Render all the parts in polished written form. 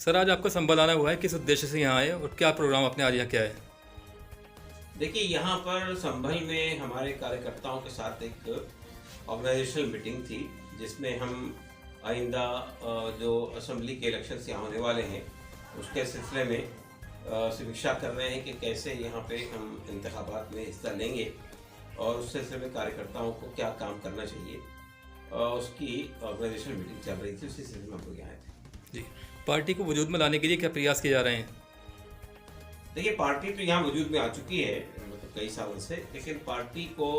Sir, आज आपको संभल आना हुआ है, किस उद्देश्य से यहाँ आए और क्या प्रोग्राम आपने आज यहाँ किया है? देखिए, यहाँ पर संभल में हमारे कार्यकर्ताओं के साथ एक ऑर्गेनाइजेशल मीटिंग थी, जिसमें हम आइंदा जो असेंबली के इलेक्शन यहाँ होने वाले हैं उसके सिलसिले में समीक्षा कर रहे हैं कि कैसे यहाँ पे हम इंतखाबात में हिस्सा लेंगे और उस सिलसिले में कार्यकर्ताओं को क्या काम करना चाहिए। उसकी ऑर्गेनाइजेशनल मीटिंग चल रही थी, उसी सिलसिले में हम लोग यहाँ आए थे। जी, पार्टी को वजूद में लाने के लिए क्या प्रयास किए जा रहे हैं? देखिए, पार्टी तो यहाँ वजूद में आ चुकी है मतलब कई सालों से, लेकिन पार्टी को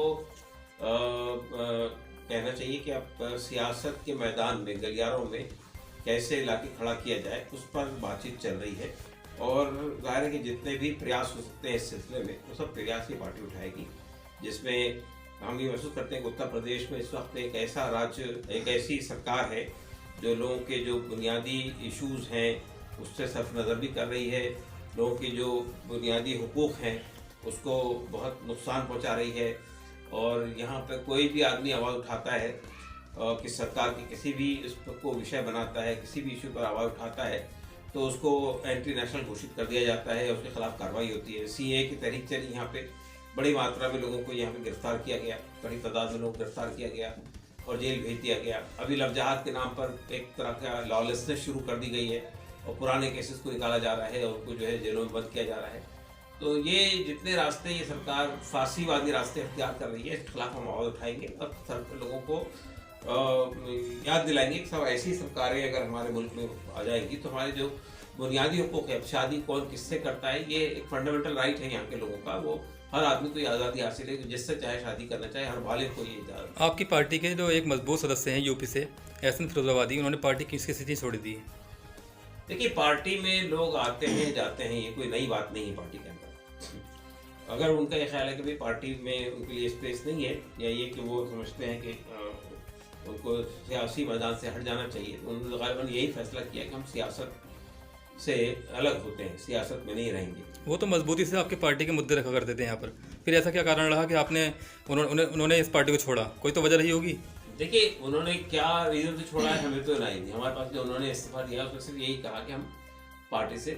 कहना चाहिए कि अब सियासत के मैदान में, गलियारों में कैसे लाके खड़ा किया जाए, उस पर बातचीत चल रही है। और जाहिर है कि जितने भी प्रयास हो सकते हैं इस सिलसिले में, वो सब प्रयास की पार्टी उठाएगी, जिसमें हम ये महसूस करते हैं कि उत्तर प्रदेश में इस वक्त एक ऐसा राज्य, एक ऐसी सरकार है जो लोगों के जो बुनियादी इश्यूज़ हैं उससे सख्त नज़र भी कर रही है, लोगों के जो बुनियादी हुकूक़ हैं उसको बहुत नुकसान पहुंचा रही है। और यहाँ पर कोई भी आदमी आवाज़ उठाता है कि सरकार के किसी भी इस को विषय बनाता है, किसी भी इशू पर आवाज़ उठाता है, तो उसको एंटी नेशनल घोषित कर दिया जाता है, उसके खिलाफ कार्रवाई होती है। CAA की तहरीक चली, यहाँ पे बड़ी मात्रा में लोगों को यहाँ पे गिरफ्तार किया गया, बड़ी तादाद में लोग गिरफ्तार किया गया और जेल भेज दिया गया। अभी लफ्जहात के नाम पर एक तरह का लॉलेसनेस शुरू कर दी गई है और पुराने केसेस को निकाला जा रहा है और उनको जो है जेलों में बंद किया जा रहा है। तो ये जितने रास्ते ये सरकार फांसीवादी रास्ते अख्तियार कर रही है, इसके खिलाफ हम आवाज़ उठाएंगे और लोगों को याद दिलाएंगे कि सब ऐसी सरकारें अगर हमारे मुल्क में आ जाएंगी तो हमारे जो बुनियादी हुकूक़ है, शादी कौन किससे करता है, ये एक फंडामेंटल राइट है यहाँ के लोगों का, वो हर आदमी को ये आज़ादी हासिल है कि जिससे चाहे शादी करना चाहे, हर वालिद को ये इजाज़त। आपकी पार्टी के जो एक मजबूत सदस्य हैं यूपी से, एहसन फिरोजाबादी, उन्होंने पार्टी की स्थिति छोड़ दी है। देखिए, पार्टी में लोग आते हैं जाते हैं, ये कोई नई बात नहीं है पार्टी के अंदर। अगर उनका ये ख्याल है कि भाई पार्टी में उनके लिए स्पेस नहीं है, या ये कि वो समझते हैं कि उनको सियासी मैदान से हट जाना चाहिए, तो उन्होंने ग़ालिबन यही फैसला किया कि हम सियासत से अलग होते हैं, सियासत में नहीं रहेंगे। वो तो मजबूती से आपकी पार्टी के मुद्दे रखा करते थे यहाँ पर, फिर ऐसा क्या कारण रहा कि आपने उन्होंने इस पार्टी को छोड़ा? कोई तो वजह रही होगी। देखिए, उन्होंने क्या रीज़न से छोड़ा है हमें तो नहीं, हमारे पास जो उन्होंने इस्तीफा दिया उसमें सिर्फ यही कहा कि हम पार्टी से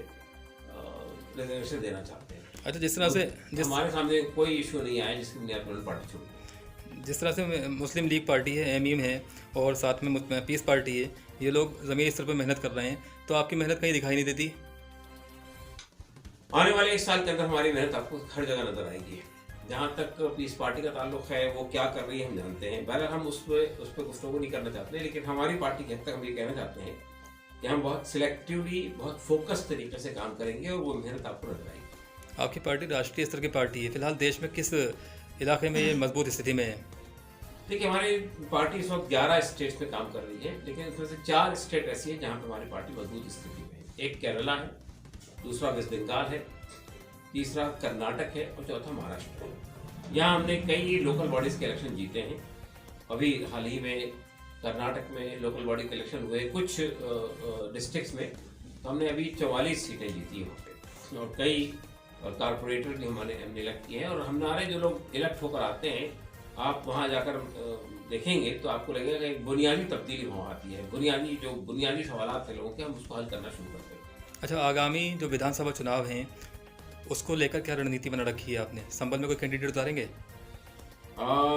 रिजर्वेशन देना चाहते हैं। अच्छा, जिस तरह से हमारे सामने कोई इशू नहीं आया जिसकी बुनियाद पर उन्होंने पार्टी छोड़ी। जिस तरह से मुस्लिम लीग पार्टी है, MUM है और साथ में पीस पार्टी है, ये लोग ज़मीनी स्तर पर मेहनत कर रहे हैं, तो आपकी मेहनत कहीं दिखाई नहीं देती? आने वाले 1 साल के अंदर हमारी मेहनत आपको हर जगह नजर आएगी। जहाँ तक पीस पार्टी का ताल्लुक है, वो क्या कर रही है हम जानते हैं। बहरहाल हम उस पर गुफ्तगू नहीं करना चाहते, लेकिन हमारी पार्टी के हद तक हम ये कहना चाहते हैं कि हम बहुत सिलेक्टिवली, बहुत फोकस तरीके से काम करेंगे और वो मेहनत आपको नजर आएगी। आपकी पार्टी राष्ट्रीय स्तर की पार्टी है, फिलहाल देश में किस इलाके में ये मजबूत स्थिति में है? देखिए, हमारी पार्टी इस वक्त 11 स्टेट्स में काम कर रही है, लेकिन उसमें से 4 स्टेट ऐसी है जहाँ पर हमारी पार्टी मजबूत स्थिति में है। एक केरला है, दूसरा वेस्ट बंगाल है, तीसरा कर्नाटक है और चौथा महाराष्ट्र है। यहाँ हमने कई लोकल बॉडीज़ के इलेक्शन जीते हैं। अभी हाल ही में कर्नाटक में लोकल बॉडी के इलेक्शन हुए कुछ डिस्ट्रिक्ट्स में, तो हमने अभी 44 सीटें जीती हैं वहाँ पे, और कई कारपोरेटर भी हमने इलेक्ट किए हैं। और हमारे जो लोग इलेक्ट होकर आते हैं, आप वहाँ जाकर देखेंगे तो आपको लगेगा कि एक बुनियादी तब्दीली वहाँ आती है। बुनियादी सवालात हैं लोगों के, हम उसको हल करना शुरू करते हैं। अच्छा, आगामी जो विधानसभा चुनाव हैं उसको लेकर क्या रणनीति बना रखी है आपने? संभल में कोई कैंडिडेट उतारेंगे?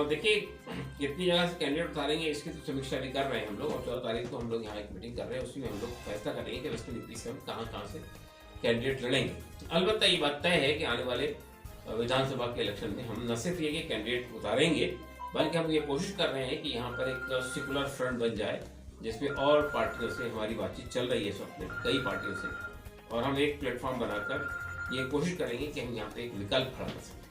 देखिए, कितनी जगह से कैंडिडेट उतारेंगे इसकी तो समीक्षा भी कर रहे हैं हम लोग, और 14 तारीख को हम लोग यहाँ एक मीटिंग कर रहे हैं, उसी में हम लोग फैसला करेंगे कि वेस्टर्न यूपी से हम कहाँ से कैंडिडेट लड़ेंगे। अलबत्ता ये बात तय है कि आने वाले विधानसभा के इलेक्शन में हम न सिर्फ ये कि कैंडिडेट उतारेंगे, बल्कि हम ये कोशिश कर रहे हैं कि यहाँ पर एक सेकुलर फ्रंट बन जाए, जिसमें और पार्टियों से हमारी बातचीत चल रही है इस वक्त में, कई पार्टियों से, और हम एक प्लेटफॉर्म बनाकर ये कोशिश करेंगे कि हम यहाँ पे एक विकल्प खड़ा कर सकें।